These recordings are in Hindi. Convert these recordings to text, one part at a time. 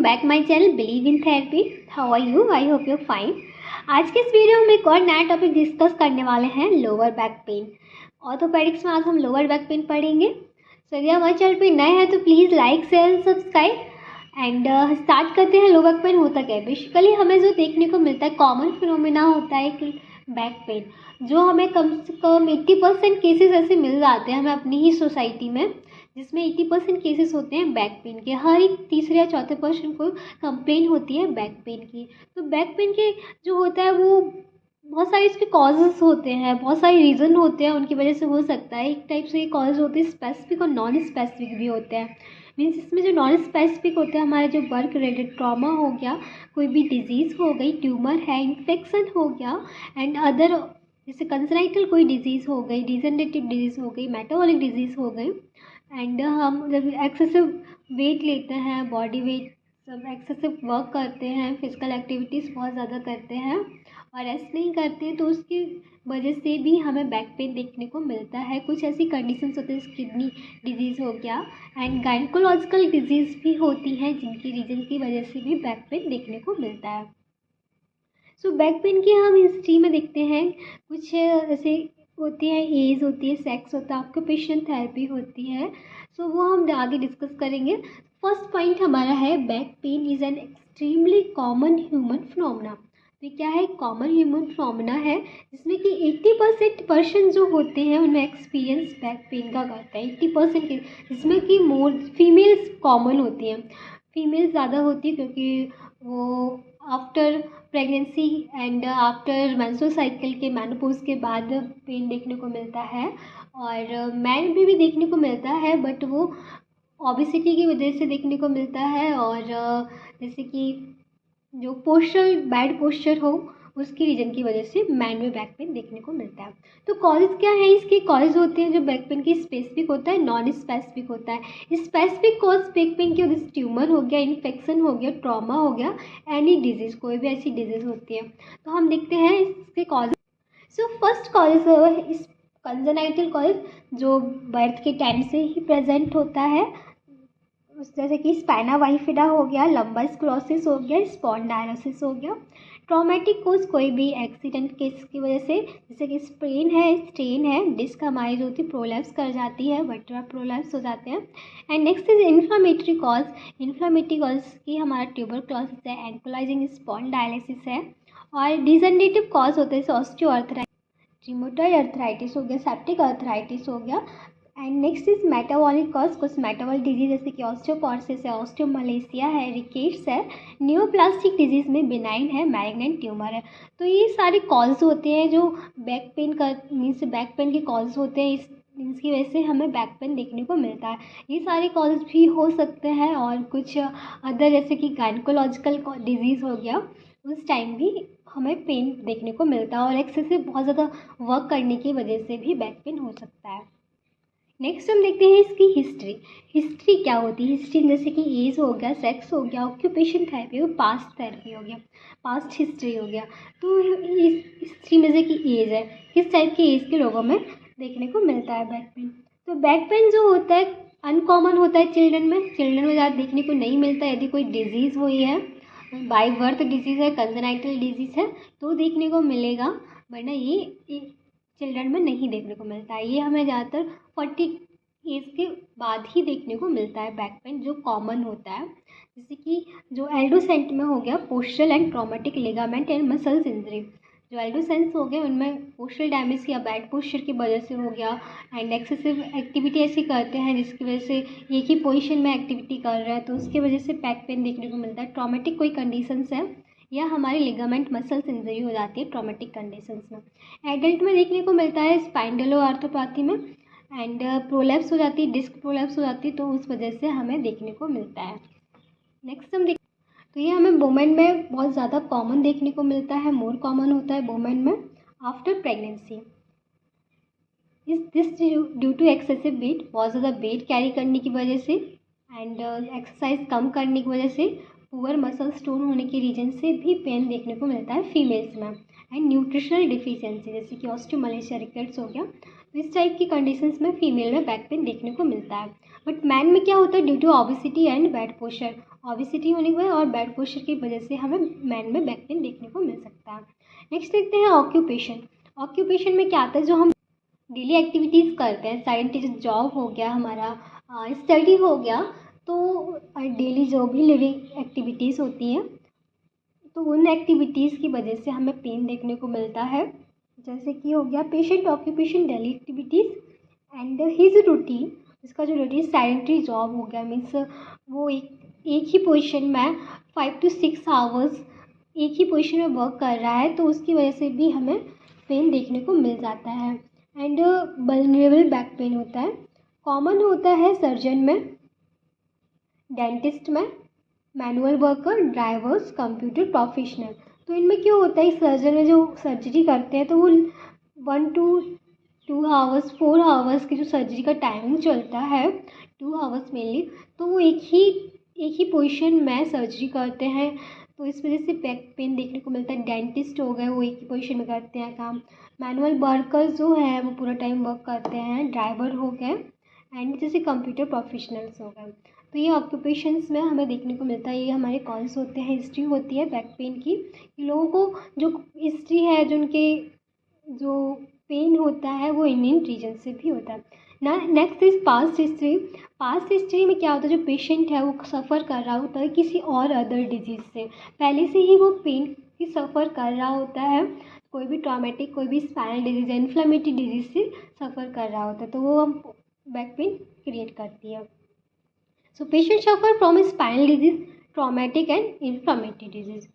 Back my channel believe in therapy. How are you? I hope you fine. आज के इस वीडियो में हम एक और नया टॉपिक डिस्कस करने वाले हैं, लोअर बैक पेन। ऑर्थोपेडिक्स में आज हम लोअर बैक पेन पढ़ेंगे। सो यदि हमारे चैनल पे नए हैं तो please like share and subscribe. And start करते हैं। लोअर बैक पेन होता क्या है? बेसिकली हमें जो देखने को मिलता है, कॉमन फिनोमिना होता है कि बैक पेन, जो हमें कम से कम 80% केसेस ऐसे मिल जाते हैं हमें अपनी ही सोसाइटी में, जिसमें 80% केसेस होते हैं बैक पेन के। हर एक तीसरे या चौथे पर्सन को कंप्लेन होती है बैक पेन की। तो बैक पेन के जो होता है वो बहुत सारे इसके कॉजेज़ होते हैं, बहुत सारे रीज़न होते हैं, उनकी वजह से हो सकता है। एक टाइप से कॉज होते हैं स्पेसिफिक और नॉन स्पेसिफिक भी होते हैं। मीन्स इसमें जो नॉन स्पेसिफिक होते हैं, हमारा जो वर्क रिलेटेड ट्रॉमा हो गया, कोई भी डिजीज़ हो गई, ट्यूमर है, इन्फेक्शन हो गया, एंड अदर जैसे कंसनाइटल कोई डिजीज़ हो गई, डिजेनरेटिव डिजीज़ हो गई, मेटाबॉलिक डिजीज़ हो गई। एंड हम जब एक्सेसिव वेट लेते हैं, बॉडी वेट, सब एक्सेसिव वर्क करते हैं, फिजिकल एक्टिविटीज़ बहुत ज़्यादा करते हैं और रेस्ट नहीं करते हैं, तो उसकी वजह से भी हमें बैक पेन देखने को मिलता है। कुछ ऐसी कंडीशंस होती हैं, किडनी डिजीज़ हो गया एंड गायनेकोलॉजिकल डिजीज़ भी होती हैं, जिनकी रीजन की वजह से भी बैक पेन देखने को मिलता है। सो बैक पेन की हम हिस्ट्री में देखते हैं। कुछ ऐसे होती है, एज होती है, सेक्स होता है, ऑक्यूपेशन थेरेपी होती है। सो वो हम आगे डिस्कस करेंगे। फर्स्ट पॉइंट हमारा है, back pain is an extremely common human phenomena. तो ये क्या है? कॉमन ह्यूमन फिनोमेना है, जिसमें कि 80% पर्सन जो होते हैं उनमें एक्सपीरियंस बैक पेन का करता है। 80% जिसमें कि मोर फीमेल्स कॉमन होती हैं। फीमेल्स ज़्यादा होती है क्योंकि वो after pregnancy and after menstrual cycle के मेनोपॉज के बाद पेन देखने को मिलता है। और मैन भी देखने को मिलता है, बट वो ओबेसिटी की वजह से देखने को मिलता है, और जैसे कि जो पोस्चर, बैड पोस्चर हो, उसकी रीजन की वजह से मैन में बैक पेन देखने को मिलता है। तो कॉजेज क्या है? इसके कॉजेज होते हैं जो बैक पेन की स्पेसिफिक होता है, नॉन स्पेसिफिक होता है। स्पेसिफिक कॉज बैक पेन की जैसे ट्यूमर हो गया, इन्फेक्शन हो गया, ट्रॉमा हो गया, एनी डिजीज़, कोई भी ऐसी डिजीज़ होती है। तो हम देखते हैं इसके कॉजेज। सो फर्स्ट कॉजेज है इस कंजेनाइटल कॉज, जो बर्थ के टाइम से ही प्रेजेंट होता है, जैसे कि स्पाइना बाइफिडा हो गया, लंबर स्क्लेरोसिस हो गया, स्पॉन्डाइलोसिस हो गया। ट्रॉमेटिक कोज कोई भी एक्सीडेंट केस की वजह से, जैसे कि स्प्रेन है, स्ट्रेन है, डिस्क हमारी जो होती है प्रोलैप्स कर जाती है, वर्टेब्रा प्रोलैप्स हो जाते हैं। And next is inflammatory cause. Inflammatory cause की हमारा ट्यूबरक्लोसिस है, एंकोलाइजिंग स्पॉन्डाइलिसिस है। और डिजेनरेटिव कॉज होते हैं ऑस्टियोआर्थराइटिस, रिमोटॉइड अर्थराइटिस हो गया, सेप्टिक अर्थराइटिस हो गया। And next is metabolic cause. कुछ मेटाबॉलिक डिजीज जैसे कि ऑस्टियोपोरोसिस है, ऑस्टियोमलेशिया है, रिकेट्स है, नियोप्लास्टिक डिजीज में बिनाइन है, मैलिग्नेंट ट्यूमर है। तो ये सारे कॉज होते हैं जो बैक पेन का मीन्स बैक पेन के कॉज होते हैं। इसकी वजह से हमें बैक पेन देखने को मिलता है। ये सारे कॉज भी हो सकते हैं, और कुछ अदर जैसे कि गायनेकोलॉजिकल डिजीज़ हो गया, उस टाइम भी हमें पेन देखने को मिलता है, और एक्सेसिव बहुत ज़्यादा वर्क करने की वजह से भी बैक पेन हो सकता है। नेक्स्ट हम देखते हैं इसकी हिस्ट्री। हिस्ट्री क्या होती है? हिस्ट्री जैसे कि एज हो गया, सेक्स हो गया, ऑक्यूपेशन थेरेपी हो, पास्ट थेरेपी हो गया, पास्ट हिस्ट्री हो गया। तो इस हिस्ट्री में से कि एज है, किस टाइप की एज के लोगों में देखने को मिलता है बैक पेन। तो बैक पेन जो होता है अनकॉमन होता है चिल्ड्रन में ज़्यादा देखने को नहीं मिलता। यदि कोई डिजीज़ हुई है, बाई बर्थ डिजीज़ है, कंजेनाइटल डिजीज़ है, तो देखने को मिलेगा, वरना ये चिल्ड्रन में नहीं देखने को मिलता है। ये हमें ज़्यादातर 40 एज के बाद ही देखने को मिलता है बैक पेन, जो कॉमन होता है। जैसे कि जो एल्डोसेंट में हो गया, postural and traumatic ligament and muscles injury. जो एल्डोसेंस हो गए उनमें पोस्चरल डैमेज या बैड पोस्चर की वजह से हो गया, एंड एक्सेसिव एक्टिविटी ऐसी करते हैं जिसकी वजह से एक ही पोजिशन में एक्टिविटी कर रहा है, तो उसकी वजह से बैक पेन देखने को मिलता है। ट्रॉमेटिक कोई कंडीशंस है, या हमारी लिगामेंट मसल्स इंजरी हो जाती है ट्रॉमेटिक कंडीशंस में। एडल्ट में देखने को मिलता है स्पाइंडलोआर्थोपैथी में, एंड प्रोलैप्स हो जाती है, डिस्क प्रोलैप्स हो जाती है, तो उस वजह से हमें देखने को मिलता है। नेक्स्ट हम तो ये हमें वुमेन में बहुत ज़्यादा कॉमन देखने को मिलता है, मोर कॉमन होता है वुमेन में आफ्टर प्रेगनेंसी। इस this due to excessive weight, बहुत ज़्यादा वेट कैरी करने की वजह से, एंड एक्सरसाइज कम करने की वजह से, पुअर मसल स्टोन होने के रीजन से भी पेन देखने को मिलता है फीमेल्स में। एंड न्यूट्रिशनल डिफिशियंसी जैसे कि ऑस्टियोमलेशिया, रिकेट्स हो गया, तो इस टाइप की कंडीशंस में फीमेल में बैक पेन देखने को मिलता है। बट मैन में क्या होता है? Due to obesity and bad posture, obesity होने की वजह और बैड पोस्चर की वजह से हमें मैन में बैक पेन देखने को मिल सकता है। नेक्स्ट देखते हैं ऑक्यूपेशन। ऑक्यूपेशन में क्या आता है, जो हम डेली एक्टिविटीज़ करते हैं, साइंटिफिक जॉब हो गया हमारा, स्टडी हो गया, तो डेली जो भी लिविंग एक्टिविटीज़ होती हैं तो उन एक्टिविटीज़ की वजह से हमें पेन देखने को मिलता है। जैसे कि हो गया patient occupation daily activities and his routine, इसका जो रूटीन साइडेंटरी जॉब हो गया, मीन्स वो एक ही पोजीशन में 5 to 6 आवर्स एक ही पोजीशन में वर्क कर रहा है, तो उसकी वजह से भी हमें पेन देखने को मिल जाता है। एंड वल्नरेबल बैक पेन होता है, कॉमन होता है सर्जन में, डेंटिस्ट में, manual worker, drivers, computer professional. तो इनमें क्यों होता है, सर्जन में जो सर्जरी करते हैं तो वो 1 to 2 आवर्स 4 आवर्स की जो सर्जरी का टाइमिंग चलता है, 2 आवर्स मेनली, तो वो एक ही पोजीशन में सर्जरी करते हैं, तो इस वजह से बैक पेन देखने को मिलता है। डेंटिस्ट हो गए, वो एक ही पोजीशन में करते हैं काम। मैनुअल वर्कर्स जो है वो पूरा टाइम वर्क करते हैं। ड्राइवर हो गए एंड जैसे कंप्यूटर प्रोफेशनल्स हो गए। तो ये ऑक्यूपेशंस में हमें देखने को मिलता है। ये हमारे कॉन्स होते हैं, हिस्ट्री होती है बैक पेन की। लोगों को जो हिस्ट्री है, जो उनके जो पेन होता है वो इंडियन रीजन से भी होता है ना। Next is past history. Past history में क्या होता है, जो पेशेंट है वो सफ़र कर रहा होता है किसी और अदर डिजीज़ से, पहले से ही वो पेन की सफ़र कर रहा होता है, कोई भी ट्रॉमेटिक, कोई भी स्पाइनल डिजीज़, इन्फ्लेमेटरी डिजीज़ से सफ़र कर रहा होता है, तो वो हम बैक पेन क्रिएट करती है। So patient suffer from spinal disease, traumatic and inflammatory disease.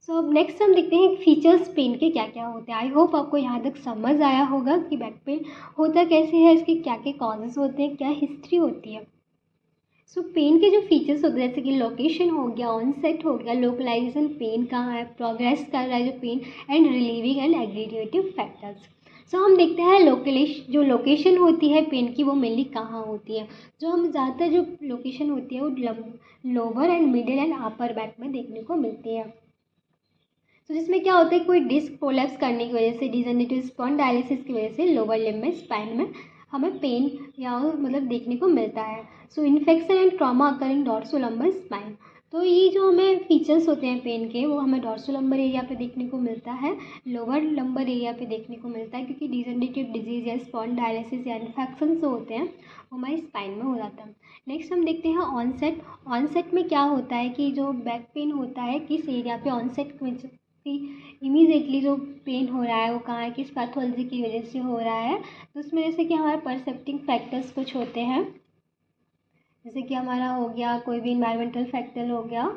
So अब नेक्स्ट हम देखते हैं फीचर्स पेन के क्या क्या होते हैं। आई होप आपको यहाँ तक समझ आया होगा कि बैक पेन होता कैसे है, इसके क्या क्या कॉजेज़ होते हैं, क्या हिस्ट्री होती है। सो पेन के जो फीचर्स होते हैं, जैसे कि लोकेशन हो गया, ऑनसेट हो गया, लोकलाइजेशन, पेन कहाँ है, प्रोग्रेस कर रहा है जो pain, and relieving and aggravative factors. So हम देखते हैं जो लोकेशन होती है पेन की, वो मेनली कहाँ होती है। जो हम ज़्यादातर जो लोकेशन होती है वो lower and middle and upper back में देखने को मिलती है। तो जिसमें क्या होता है, कोई डिस्क प्रोलैप्स करने की वजह से, डिजनरेटिव स्पॉन्डाइलिसिस की वजह से लोअर लिम्ब में, स्पाइन में हमें पेन या मतलब देखने को मिलता है। So infection and trauma occurring dorsolumbar spine. तो ये जो हमें फीचर्स होते हैं पेन के, वो हमें डॉर्सोलम्बर एरिया पे देखने को मिलता है, लोअर लंबर एरिया पे देखने को मिलता है, क्योंकि डिजनरेटिव डिजीज़ या स्पॉन्डाइलिसिस या इन्फेक्शन जो होते हैं वो हमारी स्पाइन में हो जाता है। नेक्स्ट हम देखते हैं ऑनसेट। ऑनसेट में क्या होता है कि जो बैक पेन होता है किस एरिया पे ऑनसेट इमीडिएटली जो पेन हो रहा है वो कहाँ है, किस पैथोलॉजी की वजह से हो रहा है। तो उसमें जैसे कि हमारे परसेप्टिंग फैक्टर्स कुछ होते हैं, जैसे कि हमारा हो गया कोई भी इन्वायरमेंटल फैक्टर हो गया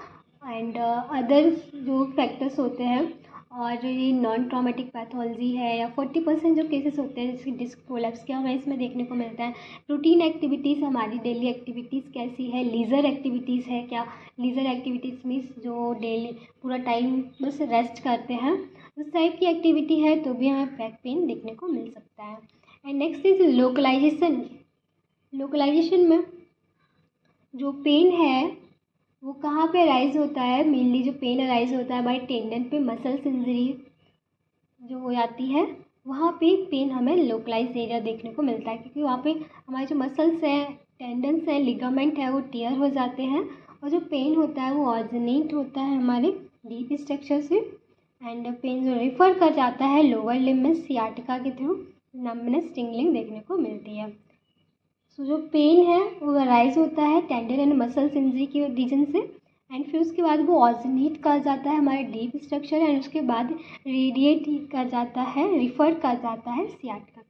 एंड अदर जो फैक्टर्स होते हैं, और ये नॉन ट्रॉमेटिक पैथोलॉजी है, या 40% जो केसेस होते हैं जैसे डिस्क प्रोलैप्स के, हमें इसमें देखने को मिलता है। रूटीन एक्टिविटीज़, हमारी डेली एक्टिविटीज़ कैसी है, लीजर एक्टिविटीज़ है क्या, लीजर एक्टिविटीज़ मीन्स जो डेली पूरा टाइम बस रेस्ट करते हैं, उस टाइप की एक्टिविटी है तो भी हमें बैक पेन देखने को मिल सकता है। And next is localization. Localization में जो पेन है वो कहाँ पे अराइज होता है, मेनली जो पेन अराइज होता है हमारे टेंडन पे, मसल्स इंजरी जो हो जाती है वहाँ पे पेन हमें लोकलाइज एरिया देखने को मिलता है, क्योंकि वहाँ पे हमारे जो मसल्स हैं, टेंडन्स हैं, लिगामेंट है, वो टियर हो जाते हैं, और जो पेन होता है वो ऑरिजिनेट होता है हमारे डीप स्ट्रक्चर से, एंड पेन जो रिफ़र कर जाता है लोअर लिम्ब में सियाटिका के थ्रू, नम्बनेस, टिंगलिंग देखने को मिलती है। सो जो पेन है वो अराइज होता है टेंडन एंड मसल्स इंजरी के रीजन से, एंड फिर उसके बाद वो ऑरिजिनेट कर जाता है हमारे डीप स्ट्रक्चर, एंड उसके बाद रेडिएट कर जाता है, रिफर कर जाता है sciatica.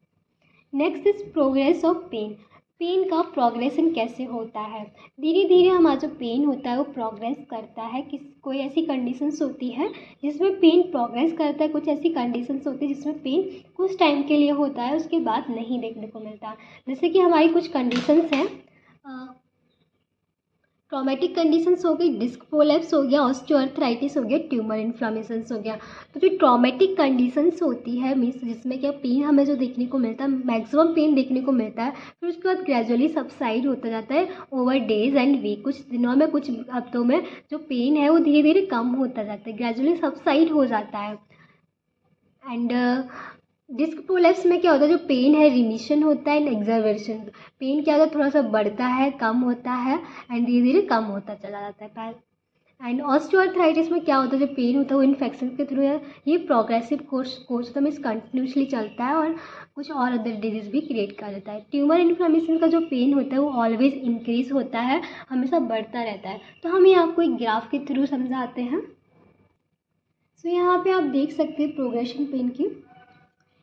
Next is progress of pain. Pain का प्रोग्रेशन कैसे होता है, धीरे धीरे हमारा जो पेन होता है वो प्रोग्रेस करता है। कोई ऐसी कंडीशंस होती है जिसमें पेन प्रोग्रेस करता है, कुछ ऐसी कंडीशंस होती है जिसमें पेन कुछ टाइम के लिए होता है, उसके बाद नहीं देखने को मिलता। जैसे कि हमारी कुछ कंडीशंस हैं, ट्रॉमेटिक कंडीशंस हो गई, डिस्क प्रोलैप्स हो गया, ऑस्टियोआर्थराइटिस हो गया, ट्यूमर इन्फ्लामेशंस हो गया। तो जो ट्रॉमेटिक कंडीशंस होती है मीन्स जिसमें क्या पेन हमें जो देखने को मिलता है, मैक्सिमम पेन देखने को मिलता है, फिर उसके बाद ग्रेजुअली सबसाइड होता जाता है ओवर डेज एंड वीक, कुछ दिनों में, कुछ हफ्तों में जो पेन है वो धीरे धीरे कम होता जाता है, ग्रेजुअली सबसाइड हो जाता है। एंड डिस्क प्रोलैप्स में क्या होता है, जो पेन है रिमिशन होता है एंड एक्सर्वेशन। पेन क्या होता है, थोड़ा सा बढ़ता है, कम होता है, एंड धीरे धीरे कम होता चला जाता है। एंड ऑस्टियोआर्थराइटिस में क्या होता है, जो पेन होता है वो इन्फेक्शन के थ्रू है, ये प्रोग्रेसिव कोर्स होता है, कंटिन्यूसली चलता है और कुछ और अदर डिजीज़ भी क्रिएट कर देता है। ट्यूमर इन्फ्लेमेशन का जो पेन होता है वो ऑलवेज इंक्रीज होता है, हमेशा बढ़ता रहता है। तो हम ये आपको एक ग्राफ के थ्रू समझाते हैं। सो यहाँ पे आप देख सकते हैं प्रोग्रेशन पेन की।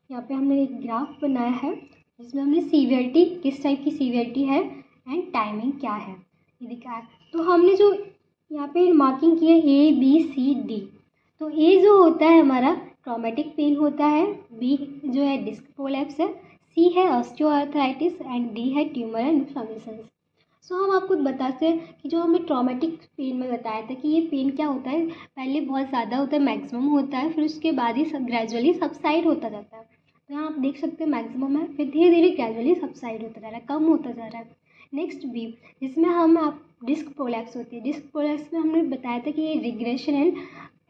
यहाँ पे हमने एक ग्राफ बनाया है जिसमें हमने सीवियरिटी, किस टाइप की सीवियरिटी है एंड टाइमिंग क्या है ये दिखाया। तो हमने जो यहाँ पे मार्किंग की है ABCD। तो ए जो होता है हमारा ट्रॉमेटिक पेन होता है, बी जो है डिस्क प्रोलैप्स है, सी है ऑस्टियोआर्थराइटिस एंड डी है ट्यूमर एंड इन्फ्लेमेशन। सो हम आपको बताते हैं कि जो हमें ट्रॉमेटिक पेन में बताया था कि ये पेन क्या होता है, पहले बहुत ज़्यादा होता है, मैक्सिमम होता है, फिर उसके बाद ही सब ग्रेजुअली सबसाइड होता जाता है। तो यहाँ आप देख सकते हैं मैक्सिमम है, फिर धीरे धीरे ग्रेजुअली सबसाइड होता जा रहा है, कम होता जा रहा है। नेक्स्ट बी, जिसमें हम आप डिस्क प्रोलैप्स होती है। डिस्क प्रोलैप्स में हमने बताया था कि ये रिग्रेशन एंड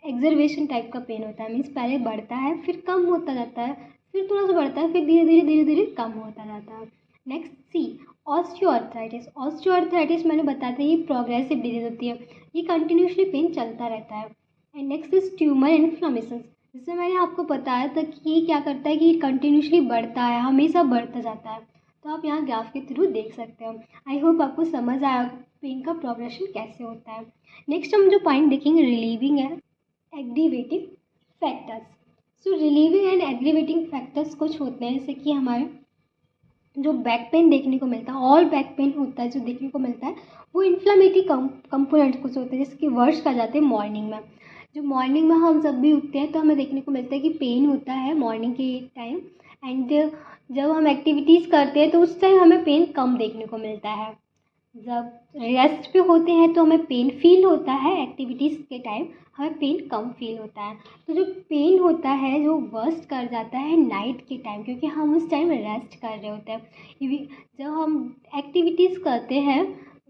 एक्सर्वेशन टाइप का पेन होता है, मीन्स पहले बढ़ता है फिर कम होता जाता है, फिर थोड़ा सा बढ़ता है, फिर धीरे धीरे कम होता जाता है। नेक्स्ट सी, ऑस्टियोआर्थराइटिस। ऑस्टियोआर्थराइटिस मैंने बताया था ये प्रोग्रेसिव डिजीज होती है, ये कंटिन्यूसली पेन चलता रहता है। And next is tumour inflammation, जिससे मैंने आपको बताया था कि ये क्या करता है कि ये कंटिन्यूसली बढ़ता है, हमेशा बढ़ता जाता है। तो आप यहाँ ग्राफ के थ्रू देख सकते हो। आई होप आपको समझ आया पेन का प्रोग्रेशन कैसे होता है। नेक्स्ट हम जो पॉइंट देखेंगे relieving and aggravating factors. So relieving and aggravating factors कुछ होते हैं, जैसे कि हमारे जो बैक पेन देखने को मिलता है, ऑल बैक पेन होता है जो देखने को मिलता है, वो इन्फ्लेमेटरी कंपोनेंट कुछ होते हैं, जैसे कि वर्ड्स का जाते हैं मॉर्निंग में। जो मॉर्निंग में हम जब भी उठते हैं तो हमें देखने को मिलता है कि पेन होता है मॉर्निंग के टाइम, एंड जब हम एक्टिविटीज़ करते हैं तो उस टाइम हमें पेन कम देखने को मिलता है। जब रेस्ट पे होते हैं तो हमें पेन फील होता है, एक्टिविटीज़ के टाइम हमें पेन कम फील होता है। तो जो पेन होता है जो वर्स्ट कर जाता है नाइट के टाइम, क्योंकि हम उस टाइम रेस्ट कर रहे होते हैं। जब हम एक्टिविटीज़ करते हैं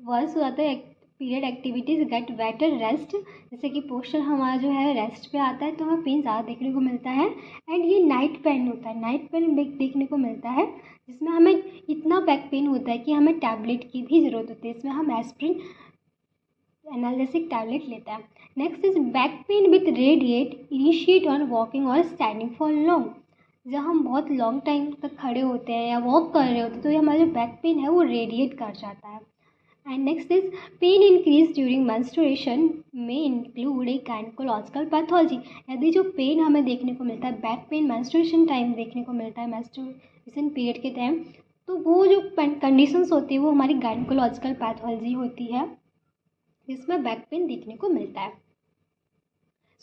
वर्स्ट हो जाता है period activities get better rest, जैसे कि पोस्चर हमारा जो है रेस्ट पे आता है तो हमें पेन ज़्यादा देखने को मिलता है। एंड ये नाइट पेन होता है, नाइट पेन देखने को मिलता है, जिसमें हमें इतना बैक पेन होता है कि हमें टैबलेट की भी ज़रूरत होती है, इसमें हम एस्प्रिन एनाल्जेसिक टैबलेट लेता है। Next is back pain with radiate initiate on walking और स्टैंडिंग फॉर लॉन्ग। जब हम बहुत लॉन्ग टाइम तक खड़े होते हैं या वॉक कर रहे होते हैं तो ये हमारा जो बैक पेन है वो रेडिएट कर जाता है। And next is pain increase during menstruation में इंक्लूड ए गायनेकोलॉजिकल पैथोलॉजी। यदि जो पेन हमें देखने को मिलता है बैक पेन मेंस्ट्रुएशन टाइम देखने को मिलता है, मेंस्ट्रुएशन पीरियड के टाइम, तो वो जो कंडीशंस होती है वो हमारी गायनेकोलॉजिकल पैथोलॉजी होती है जिसमें बैक पेन देखने को मिलता है।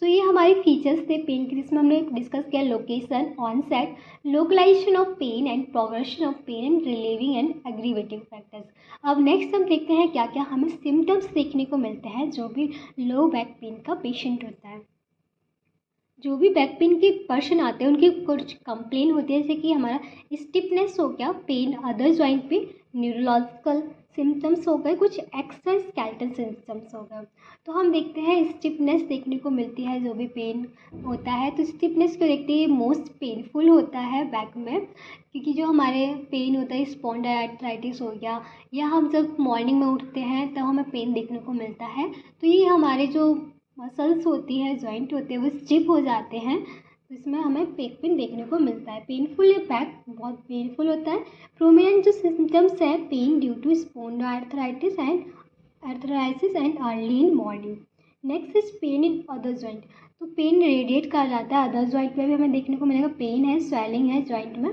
सो ये हमारे फीचर्स थे पेन के, जिसमें हमने डिस्कस किया location, onset, localization of pain and progression of pain and relieving and aggravating factors. अब नेक्स्ट हम देखते हैं क्या क्या हमें सिम्टम्स देखने को मिलते हैं जो भी लो बैक पेन का पेशेंट होता है। जो भी बैक पेन के पर्सन आते हैं उनकी कुछ कंप्लेन होती है, जैसे कि हमारा स्टिफनेस हो गया, पेन अदर जॉइंट पे, न्यूरोलॉजिकल सिम्टम्स हो गए, कुछ एक्स्ट्रा स्केलेटल सिम्टम्स हो गए। तो हम देखते हैं स्टिफनेस देखने को मिलती है जो भी पेन होता है। तो स्टिफनेस को देखते हैं मोस्ट पेनफुल होता है बैक में, क्योंकि जो हमारे पेन होता है स्पॉन्डाइलाइटिस हो गया, या हम जब मॉर्निंग में उठते हैं तब हमें पेन देखने को मिलता है। तो ये हमारे जो मसल्स होती है, जॉइंट होते हैं, वो स्टिफ हो जाते हैं, तो इसमें हमें बैक पेन देखने को मिलता है। पेनफुल या बैक बहुत पेनफुल होता है। प्रोमिनेंट जो सिम्टम्स है pain due to spondylitis and arthritis and early in morning. Next is pain in other joint. तो पेन रेडिएट कहा जाता है, अदर जॉइंट में भी हमें देखने को मिलेगा, पेन है, स्वेलिंग है जॉइंट में,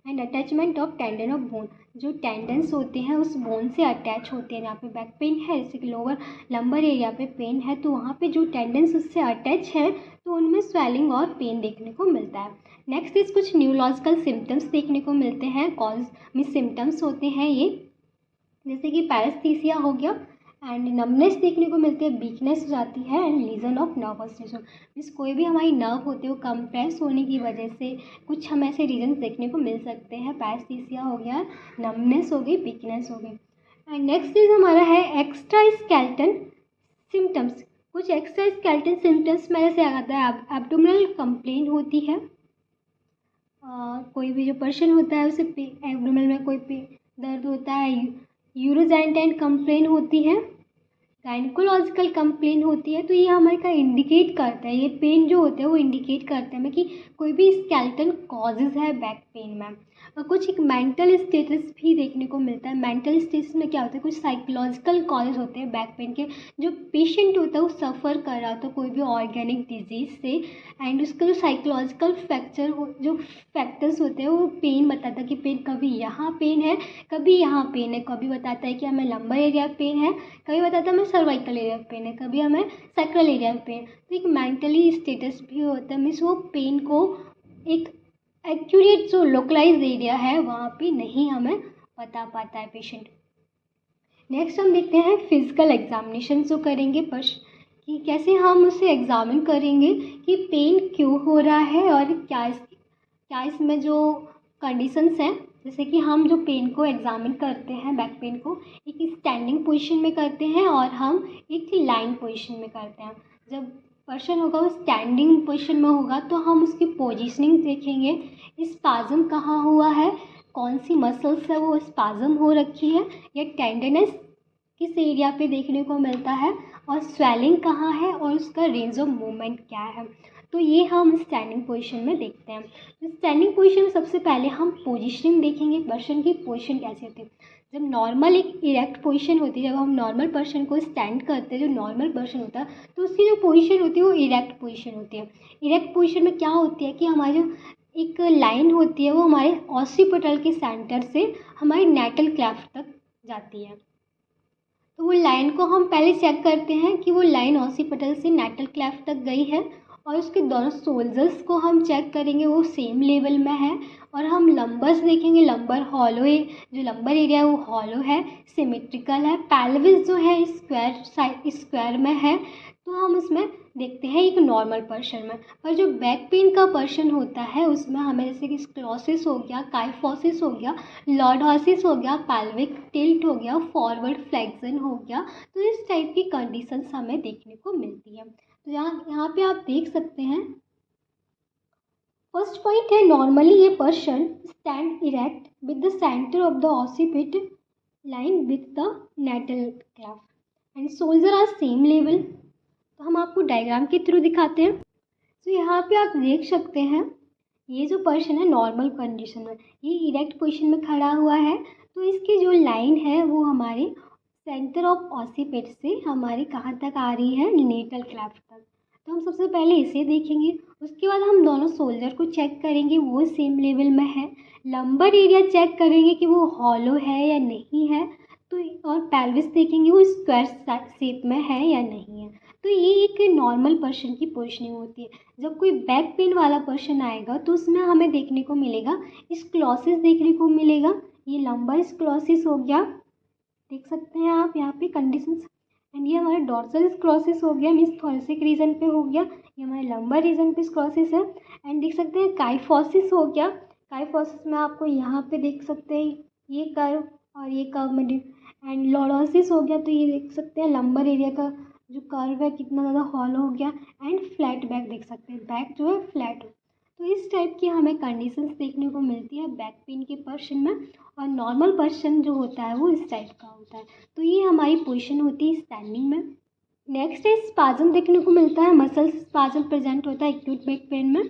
and attachment of tendon of bone, जो टेंडन्स होते हैं उस बोन से अटैच होते हैं। यहाँ पे बैक पेन है, जैसे कि लोअर लंबर एरिया पे पेन है तो वहाँ पे जो टेंडन्स उससे अटैच है तो उनमें स्वेलिंग और पेन देखने को मिलता है। नेक्स्ट इज कुछ न्यूरोलॉजिकल सिम्टम्स देखने को मिलते हैं, कॉज में सिम्टम्स होते हैं ये, जैसे कि पैरेस्थीसिया हो गया, एंड नमनेस देखने को मिलती है, वीकनेस हो जाती है, and lesion of nervous tissue, means कोई भी हमारी नर्व होती है वो कंप्रेस होने की वजह से कुछ हमें ऐसे रीजन देखने को मिल सकते हैं। पैरेस्थीसिया हो गया, नमनेस हो गई, वीकनेस हो गई। एंड नेक्स्ट इज हमारा है एक्स्ट्रा स्केलेटन सिम्टम्स। कुछ एक्स्ट्रा स्केलेटन सिम्टम्स में से आता है एब्डोमिनल कंप्लेन होती है, कोई भी जो पर्सन होता है उसे एब्डोमिनल में कोई दर्द होता है, यूरोजाइंटाइन कंप्लेन होती है, गायनिकोलॉजिकल कंप्लेन होती है तो ये हमारे का इंडिकेट करता है, ये पेन जो होता है वो इंडिकेट करता है हमें कि कोई भी स्केलेटल कॉजेज़ है बैक पेन में। और कुछ एक मेंटल स्टेटस भी देखने को मिलता है। मेंटल स्टेटस में क्या होता है, कुछ साइकोलॉजिकल कॉजेज होते हैं बैक पेन के। जो पेशेंट होता है वो सफ़र कर रहा होता है कोई भी ऑर्गेनिक डिजीज़ से, एंड उसका जो साइकोलॉजिकल जो फैक्टर्स होते हैं वो पेन बताता है कि पेन कभी यहाँ पेन है, कभी यहाँ पेन है। कभी बताता है कि हमें लंबर एरिया पेन है, कभी बताता है हमें सर्वाइकल एरिया पेन है, कभी हमें सैक्रल एरिया पेन। तो एक मेंटली स्टेटस भी होता है, मीन्स वो पेन को एक एक्यूरेट जो लोकलाइज्ड एरिया है वहाँ पे नहीं हमें बता पाता है पेशेंट। नेक्स्ट हम देखते हैं फिजिकल एग्जामिनेशन जो करेंगे कि कैसे हम उसे एग्जामिन करेंगे कि पेन क्यों हो रहा है और क्या इसमें जो कंडीशंस हैं। जैसे कि हम जो पेन को एग्जामिन करते हैं बैक पेन को एक स्टैंडिंग पोजीशन में करते हैं और हम एक लाइन पोजीशन में करते हैं। जब पर्सन होगा वो स्टैंडिंग पोजीशन में होगा तो हम उसकी पोजीशनिंग देखेंगे, स्पाज्म कहाँ हुआ है, कौन सी मसल्स है वो स्पाज्म हो रखी है, या टेंडरनेस किस एरिया पे देखने को मिलता है, और स्वेलिंग कहाँ है और उसका रेंज ऑफ मूवमेंट क्या है। तो ये हम स्टैंडिंग पोजीशन में देखते हैं। स्टैंडिंग पोजीशन में सबसे पहले हम पोजीशनिंग देखेंगे, पर्सन की पोजीशन कैसी होती है। जब नॉर्मल एक इरेक्ट पोजीशन होती है, जब हम नॉर्मल पर्सन को स्टैंड करते हैं, जो नॉर्मल पर्सन होता है तो उसकी जो पोजीशन होती है वो इरेक्ट पोजीशन होती है। इरेक्ट पोजीशन में क्या होती है कि हमारी जो एक लाइन होती है वो हमारे ऑसिपिटल के सेंटर से हमारी नैटल क्लेफ्ट तक जाती है। तो वो लाइन को हम पहले चेक करते हैं कि वो लाइन ऑसिपिटल से नैटल क्लेफ्ट तक गई है, और उसके दोनों सोल्जर्स को हम चेक करेंगे वो सेम लेवल में है, और हम लंबर्स देखेंगे, लंबर हॉलो है, जो लंबर एरिया है वो हॉलो है, सिमेट्रिकल है। पेल्विस जो है स्क्वायर में है, तो हम उसमें देखते हैं एक नॉर्मल पर्सन में। पर जो बैक पेन का पर्सन होता है उसमें हमें जैसे कि स्क्लोसिस हो गया, काइफोसिस हो गया, लॉर्डोसिस हो गया, पेल्विक टिल्ट हो गया, फॉरवर्ड फ्लेक्शन हो गया, तो इस टाइप की कंडीशंस हमें देखने को मिलती है। तो यहाँ पे आप देख सकते हैं फर्स्ट पॉइंट है नॉर्मली ये person stand erect with the centre of the occiput line with the natal cleft and shoulder are same level. तो हम आपको डायग्राम के थ्रू दिखाते हैं। तो यहाँ पे आप देख सकते हैं ये जो पर्सन है नॉर्मल कंडीशन में ये इरेक्ट पोजीशन में खड़ा हुआ है, तो इसकी जो लाइन है वो हमारे सेंटर ऑफ ऑसिपिट से हमारे कहाँ तक आ रही है, नेटल क्लेफ्ट तक। तो हम सबसे पहले इसे देखेंगे, उसके बाद हम दोनों शोल्डर को चेक करेंगे वो सेम लेवल में है, लंबर एरिया चेक करेंगे कि वो हॉलो है या नहीं है, तो और पेल्विस देखेंगे वो स्क्वायर शेप में है या नहीं है। तो ये एक नॉर्मल पर्सन की पोजीशनिंग होती है। जब कोई बैक पेन वाला पर्सन आएगा तो उसमें हमें देखने को मिलेगा स्क्लोसिस देखने को मिलेगा। ये लंबर स्क्लोसिस हो गया, देख सकते हैं आप यहाँ पे कंडीशंस, एंड ये हमारा डॉर्सल स्क्लोसिस हो गया, मीन्स थोरेसिक रीजन पे हो गया, ये हमारे लंबर रीजन पे स्क्लोसिस है। एंड देख सकते हैं काइफोसिस हो गया, काइफोसिस में आपको यहाँ पे देख सकते हैं ये कर्व और ये कर्व में एंड लॉर्डोसिस हो गया, तो ये देख सकते हैं लंबर एरिया का जो कर्व है कितना ज़्यादा हॉलो हो गया, एंड फ्लैट बैक देख सकते हैं, बैक जो है फ्लैट हो। तो इस टाइप की हमें कंडीशंस देखने को मिलती है बैक पेन के पर्सन में, और नॉर्मल पर्सन जो होता है वो इस टाइप का होता है। तो ये हमारी पोजीशन होती है स्टैंडिंग में। नेक्स्ट है स्पाज्म देखने को मिलता है, मसल स्पाज्म प्रेजेंट होता है एक्यूट बैक पेन में।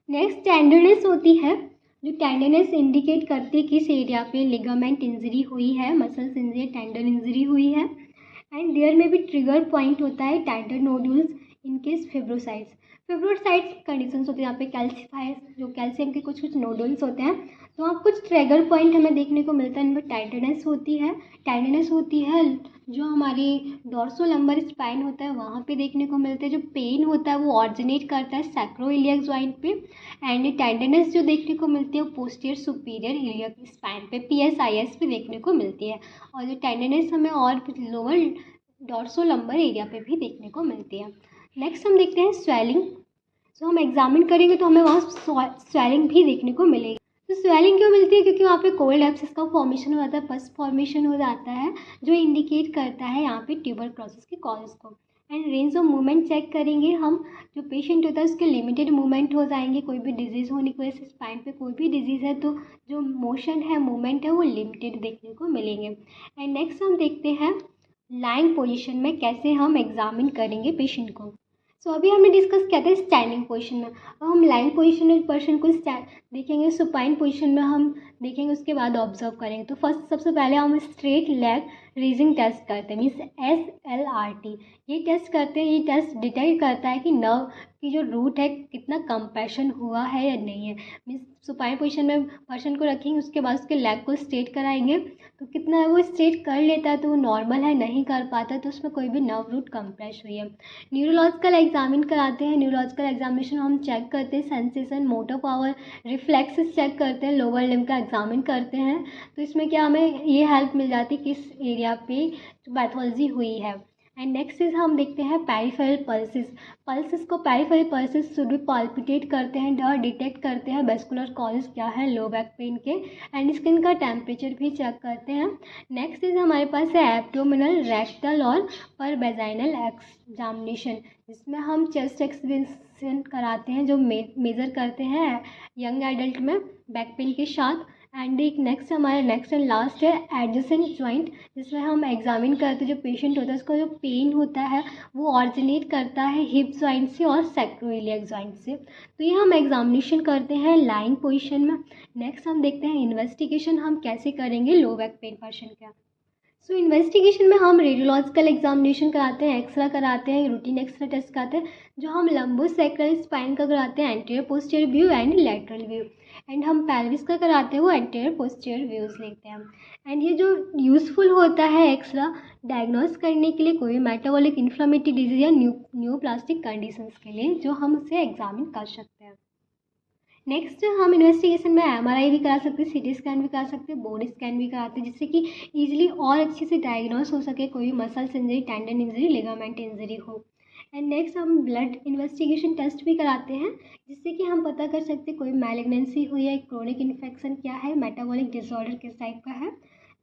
नेक्स्ट टेंडरनेस होती है, जो टेंडरनेस इंडिकेट करती है किस एरिया पे लिगामेंट इंजरी हुई है, मसल्स इंजरी, टेंडन इंजरी हुई है। एंड देयर में भी ट्रिगर पॉइंट होता है टेंडर नोडुल्स इन केस फिब्रोसाइट्स। फिब्रोसाइट्स कंडीशंस होती है यहाँ पे कैल्सीफाइज, जो कैल्शियम के कुछ नोडुल्स होते हैं, तो वहाँ कुछ ट्रिगर पॉइंट हमें देखने को मिलता है। इनमें टाइटनेस होती है जो हमारी डॉर्सोलंबर स्पाइन होता है वहाँ पे देखने को मिलता है। जो पेन होता है वो ऑरिजिनेट करता है सैक्रोइलियक जॉइंट पे, एंड टेंडरनेस जो देखने को मिलती है वो पोस्टीरियर सुपीरियर इलियक स्पाइन पे, PSIS पे देखने को मिलती है। और जो टेंडरनेस हमें और लोअर डॉर्सोलंबर एरिया पे भी देखने को मिलती है। नेक्स्ट हम देखते हैं स्वेलिंग। तो हम एग्जामिन करेंगे तो हमें वहाँ स्वेलिंग भी देखने को मिलेगी। तो स्वेलिंग क्यों मिलती है, क्योंकि वहाँ पे कोल्ड एब्सेस का फॉर्मेशन हो जाता है, पस फॉर्मेशन हो जाता है, जो इंडिकेट करता है यहाँ पे ट्यूबरक्लोसिस के कॉजेज को। And range of movement check करेंगे हम, जो पेशेंट होता है उसके लिमिटेड मूवमेंट हो जाएंगे, कोई भी डिजीज़ होने की वजह से स्पाइन पे कोई भी डिजीज़ है तो जो मोशन है मूवमेंट है वो लिमिटेड देखने को मिलेंगे। एंड नेक्स्ट हम देखते हैं लाइंग पोजीशन में कैसे हम एग्जामिन करेंगे पेशेंट को। सो अभी हमने डिस्कस किया था स्टैंडिंग पोजीशन में। अब हम लाइंग पोजीशन में पर्सन को देखेंगे, सुपाइन पोजीशन में हम देखेंगे, उसके बाद ऑब्जर्व करेंगे। तो फर्स्ट सबसे पहले हम स्ट्रेट लेग रेजिंग टेस्ट करते हैं, मीन्स SLRT। ये टेस्ट करते हैं, ये टेस्ट डिटेक्ट करता है कि नर्व की जो रूट है कितना कंप्रेशन हुआ है या नहीं है। मीन्स सुपाइन पोजीशन में पर्सन को रखेंगे, उसके बाद उसके लेग को स्ट्रेट कराएंगे, तो कितना वो स्ट्रेट कर लेता है तो वो नॉर्मल है, नहीं कर पाता तो उसमें कोई भी नर्व रूट कंप्रेस हुई है। न्यूरोलॉजिकल एग्जामिन कराते हैं, न्यूरोलॉजिकल एग्जामिनेशन हम चेक करते हैं, sensation, motor power, reflexes check करते हैं, लोअर लिम्ब का एग्जामिन करते हैं। तो इसमें क्या हमें ये हेल्प मिल जाती है किस एरिया पे पैथोलॉजी हुई है। एंड नेक्स्ट इज हम देखते हैं पेरिफेरल पल्सेस। पल्सेस को पेरिफेरल पल्सेस शुड भी पाल्पिटेट करते हैं और डिटेक्ट करते हैं वेस्कुलर कॉजेज क्या है लो बैक पेन के, एंड स्किन का टेम्परेचर भी चेक करते हैं। नेक्स्ट इज हमारे पास है एब्डोमिनल, रेक्टल और पर वेजाइनल एग्जामिनेशन, जिसमें हम चेस्ट एक्सपेंशन कराते हैं, जो मेज़र करते हैं यंग एडल्ट में बैक पेन के साथ। एंड एक नेक्स्ट हमारा नेक्स्ट एंड लास्ट है एडजेसेंट जॉइंट, जिसमें हम एग्जामिन करते हैं जो पेशेंट होता है उसका जो पेन होता है वो ऑरिजिनेट करता है हिप जॉइंट से और सैक्रोइलियक जॉइंट से। तो ये हम एग्जामिनेशन करते हैं लाइंग पोजीशन में। नेक्स्ट हम देखते हैं इन्वेस्टिगेशन हम कैसे करेंगे लो बैक पेन पर्सन का। सो इन्वेस्टिगेशन में हम रेडियोलॉजिकल एग्जामिनेशन कराते हैं, एक्सरे कराते हैं, रूटीन एक्सरे टेस्ट कराते हैं, जो हम लंबोसेक्रल स्पाइन का कराते हैं anterior posterior view and lateral view, and हम पेल्विस का कराते हैं वो एंटीरियर पोस्टीरियर व्यूज लेते हैं। एंड ये जो यूज़फुल होता है एक्सरा डायग्नोस करने के लिए कोई मेटाबॉलिक इन्फ्लेमेटरी डिजीज या न्यूप्लास्टिक कंडीशंस के लिए, जो हम उसे एग्जामिन कर सकते हैं। नेक्स्ट हम इन्वेस्टिगेशन में MRI भी करा सकते हैं, CT स्कैन भी करा सकते हैं, बोन स्कैन भी कराते हैं, जिससे कि ईजिली और अच्छे से डायग्नोस हो सके कोई muscles injury, tendon injury, ligament injury हो। एंड नेक्स्ट हम ब्लड इन्वेस्टिगेशन टेस्ट भी कराते हैं, जिससे कि हम पता कर सकते हैं कोई मैलिग्नेंसी हुई है, क्रोनिक इन्फेक्शन क्या है, मेटाबॉलिक डिसऑर्डर किस टाइप का है,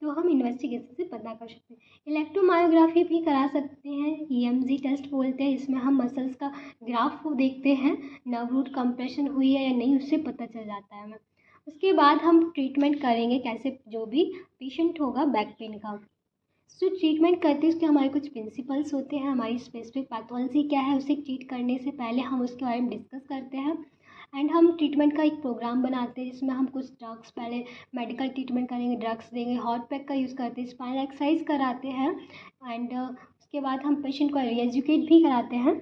तो हम इन्वेस्टिगेशन से पता कर सकते हैं। इलेक्ट्रोमायोग्राफी भी करा सकते हैं, EMG टेस्ट बोलते हैं, इसमें हम मसल्स का ग्राफ को देखते हैं, नर्व रूट कंप्रेशन हुई है या नहीं उससे पता चल जाता है हमें। उसके बाद हम ट्रीटमेंट करेंगे कैसे, जो भी पेशेंट होगा बैक पेन का। जो ट्रीटमेंट करते हैं उसके हमारे कुछ प्रिंसिपल्स होते हैं, हमारी स्पेसिफिक पैथोलॉजी क्या है उसे ट्रीट करने से पहले हम उसके बारे में डिस्कस करते हैं। एंड हम ट्रीटमेंट का एक प्रोग्राम बनाते हैं, जिसमें हम कुछ ड्रग्स पहले मेडिकल ट्रीटमेंट करेंगे, ड्रग्स देंगे, हॉट पैक का यूज़ करते हैं, स्पाइनल एक्सरसाइज कराते हैं, एंड उसके बाद हम पेशेंट को रीएजुकेट भी कराते हैं।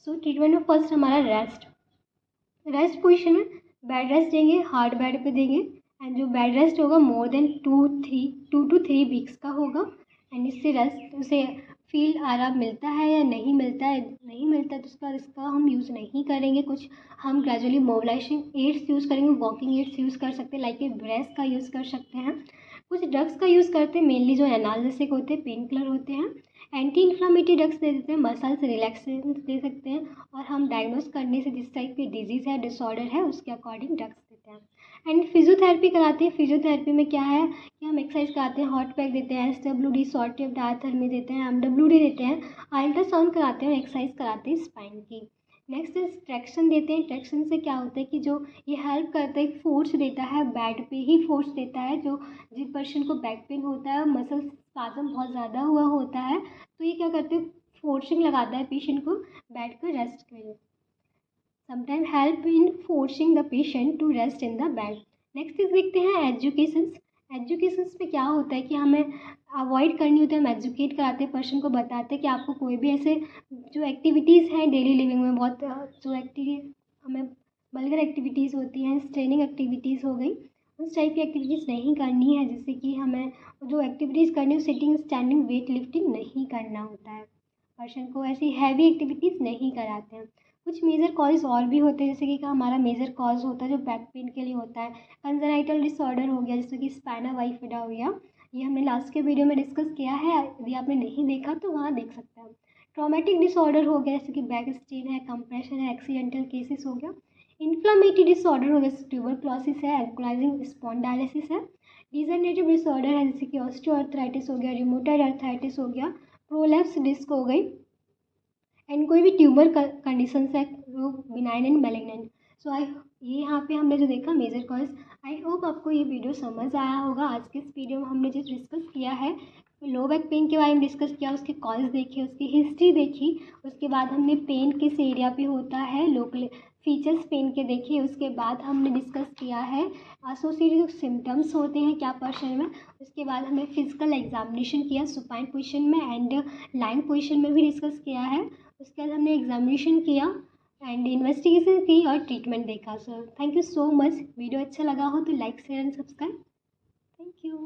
सो ट्रीटमेंट में फर्स्ट हमारा रेस्ट पोजीशन में बेड रेस्ट देंगे, हार्ड बेड पे देंगे, एंड जो बेड रेस्ट होगा मोर देन 2 to 3 वीक्स का होगा। एंड इससे रेस्ट उसे फील आराम मिलता है या नहीं मिलता है, नहीं मिलता है तो इसका हम यूज़ नहीं करेंगे। कुछ हम ग्रेजुअली मोबिलाइजेशन एड्स यूज़ करेंगे, वॉकिंग एड्स यूज़ कर सकते हैं, लाइक ए ब्रेस का यूज़ कर सकते हैं। कुछ ड्रग्स का यूज़ करते हैं, मेनली जो एनाल्जेसिक होते हैं, पेन किलर होते हैं, एंटी इन्फ्लामेटरी ड्रग्स दे देते हैं, मसल्स रिलैक्सेशन दे सकते हैं, और हम डायग्नोस करने से जिस टाइप की डिजीज़ है, डिसऑर्डर है, उसके अकॉर्डिंग ड्रग्स देते हैं। एंड फिजियोथेरेपी कराते हैं। फिजियोथेरेपी में क्या है कि हम एक्सरसाइज कराते हैं, हॉट पैक देते हैं, SWD शॉर्ट टेप डायथर्मी देते हैं, MWD देते हैं, अल्ट्रासाउंड कराते हैं, एक्सरसाइज कराते हैं स्पाइन की। नेक्स्ट इज ट्रैक्शन देते हैं। ट्रैक्शन से क्या होता है कि जो ये हेल्प करता है, फोर्स देता है, बेड पे ही फोर्स देता है, जो जिस पर्सन को बैक पेन होता है, मसल स्पाज़म बहुत ज़्यादा हुआ होता है, तो ये क्या करते हैं, फोर्सिंग लगाता है पेशेंट को बेड पर रेस्ट के लिए। sometimes help in forcing the patient to rest in the bed. Next इस देखते हैं एजुकेशंस में क्या होता है कि हमें अवॉइड करनी होती है, हम एजुकेट कराते हैं, पर्सन को बताते हैं कि आपको कोई भी ऐसे जो एक्टिविटीज़ हैं डेली लिविंग में, बहुत जो एक्टिविटी हमें वल्गर एक्टिविटीज़ होती हैं, स्ट्रेनिंग एक्टिविटीज़ हो गई, उस टाइप की एक्टिविटीज़ नहीं करनी है, जिससे कि हमें जो एक्टिविटीज़ करनी है सिटिंग, स्टैंडिंग, वेट लिफ्टिंग नहीं करना होता है। पर्सन को ऐसी हैवी एक्टिविटीज़ नहीं कराते हैं। कुछ मेजर कॉज और भी होते हैं, जैसे कि हमारा मेजर कॉज होता है जो बैक पेन के लिए होता है, कंजनाइटल डिसऑर्डर हो गया, जैसे कि स्पाइना बाइफिडा हो गया, ये हमने लास्ट के वीडियो में डिस्कस किया है, यदि आपने नहीं देखा तो वहाँ देख सकते हैं। ट्रॉमेटिक डिसऑर्डर हो गया, जैसे कि बैक स्ट्रेन है, कंप्रेशन है, एक्सीडेंटल केसेस हो गया। इन्फ्लामेटरी डिसऑर्डर हो गया, जैसे ट्यूबरक्लोसिस है, एल्कोलाइजिंग स्पॉन्डाइलिसिस है। डिजेनरेटिव डिसऑर्डर है, जैसे कि ऑस्टियोआर्थराइटिस हो गया, रिमोटाइड आर्थराइटिस हो गया, प्रोलैप्स डिस्क हो गई, एंड कोई भी ट्यूमर कंडीशंस है वो बिनाइन एंड मैलिग्नेंट। सो ये यहाँ पे हमने जो देखा मेजर कॉज। आई होप आपको ये वीडियो समझ आया होगा। आज के इस वीडियो में हमने जो डिस्कस किया है लो बैक पेन के बारे में डिस्कस किया, उसके कॉज देखे, उसकी हिस्ट्री देखी। उसके बाद हमने पेन किस एरिया पे होता है, लोकल फीचर्स पेन के देखे। उसके बाद हमने डिस्कस किया है एसोसिएटेड जो सिम्टम्स होते हैं क्या पर्सन में। उसके बाद हमने फिजिकल एग्जामिनेशन किया सुपाइन पोजीशन में एंड लाइन पोजीशन में भी डिस्कस किया है। उसके बाद हमने एग्जामिनेशन किया एंड इन्वेस्टिगेशन की और ट्रीटमेंट देखा। Sir thank you so much. Video अच्छा लगा हो तो like share and subscribe. Thank you.